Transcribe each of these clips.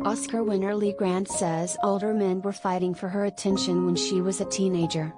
Oscar winner Lee Grant says older men were fighting for her attention when she was a teenager.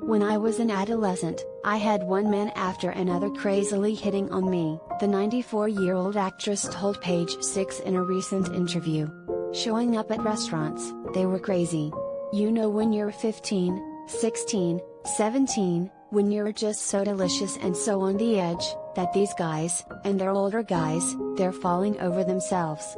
When I was an adolescent, I had one man after another crazily hitting on me, the 94-year-old actress told Page Six in a recent interview. Showing up at restaurants, they were crazy. You know, when you're 15, 16, 17, when you're just so delicious and so on the edge, that these guys, and they're older guys, they're falling over themselves.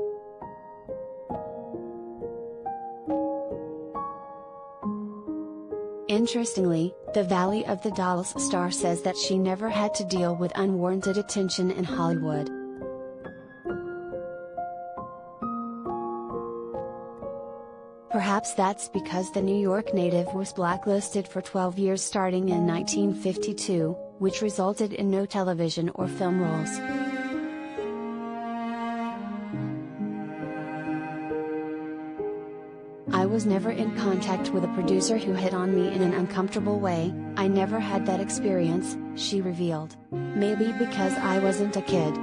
Interestingly, the Valley of the Dolls star says that she never had to deal with unwarranted attention in Hollywood. Perhaps that's because the New York native was blacklisted for 12 years starting in 1952, which resulted in no television or film roles. I was never in contact with a producer who hit on me in an uncomfortable way. I never had that experience, she revealed. Maybe because I wasn't a kid.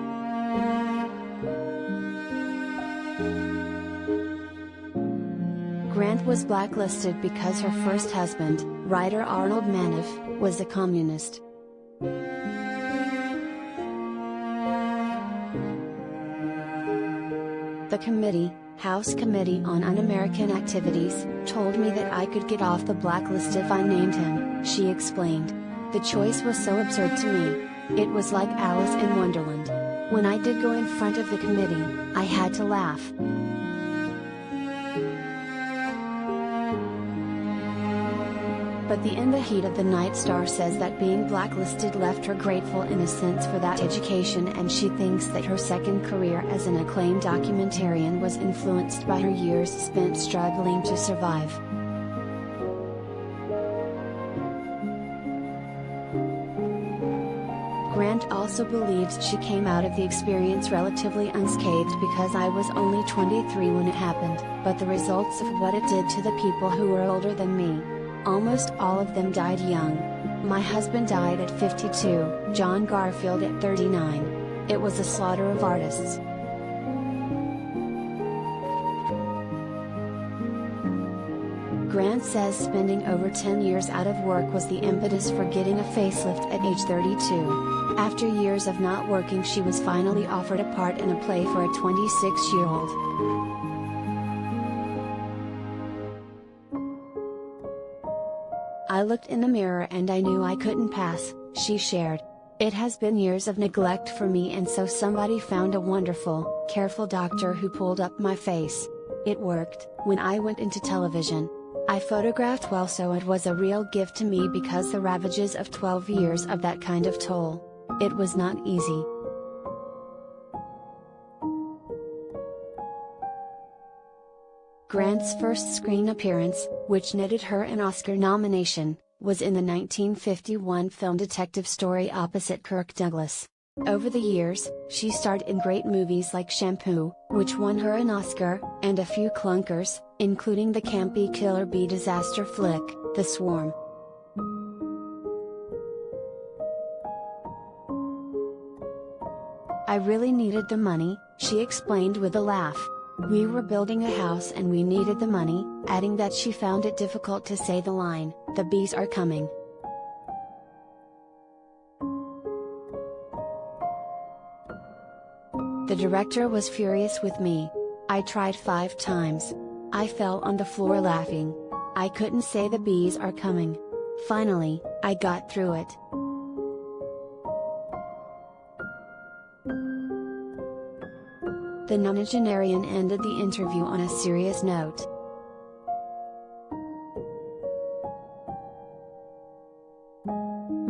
Grant was blacklisted because her first husband, writer Arnold Manoff, was a communist. The committee, House Committee on Un-American Activities, told me that I could get off the blacklist if I named him, she explained. The choice was so absurd to me. It was like Alice in Wonderland. When I did go in front of the committee, I had to laugh. But in the heat of the night, star says that being blacklisted left her grateful in a sense for that education, and she thinks that her second career as an acclaimed documentarian was influenced by her years spent struggling to survive. Grant also believes she came out of the experience relatively unscathed because I was only 23 when it happened, but the results of what it did to the people who were older than me. Almost all of them died young. My husband died at 52, John Garfield at 39. It was a slaughter of artists. Grant says spending over 10 years out of work was the impetus for getting a facelift at age 32. After years of not working, she was finally offered a part in a play for a 26-year-old. I looked in the mirror and I knew I couldn't pass, she shared. It has been years of neglect for me, and so somebody found a wonderful, careful doctor who pulled up my face. It worked. When I went into television, I photographed well, so it was a real gift to me because the ravages of 12 years of that kind of toll. It was not easy. Grant's first screen appearance, which netted her an Oscar nomination, was in the 1951 film Detective Story opposite Kirk Douglas. Over the years, she starred in great movies like Shampoo, which won her an Oscar, and a few clunkers, including the campy Killer Bee disaster flick, The Swarm. I really needed the money, she explained with a laugh. We were building a house and we needed the money, adding that she found it difficult to say the line, "The bees are coming." The director was furious with me. I tried 5 times. I fell on the floor laughing. I couldn't say "the bees are coming." Finally, I got through it. The nonagenarian ended the interview on a serious note.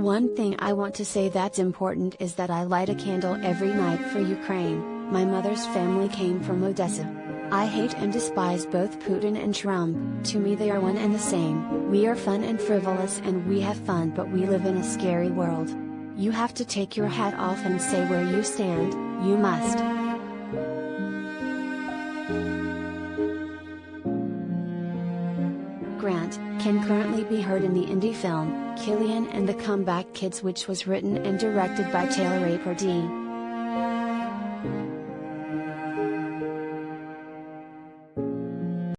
One thing I want to say that's important is that I light a candle every night for Ukraine. My mother's family came from Odessa. I hate and despise both Putin and Trump. To me they are one and the same. We are fun and frivolous and we have fun, but we live in a scary world. You have to take your hat off and say where you stand, you must. Grant, can currently be heard in the indie film, Killian and the Comeback Kids, which was written and directed by Taylor Aperd.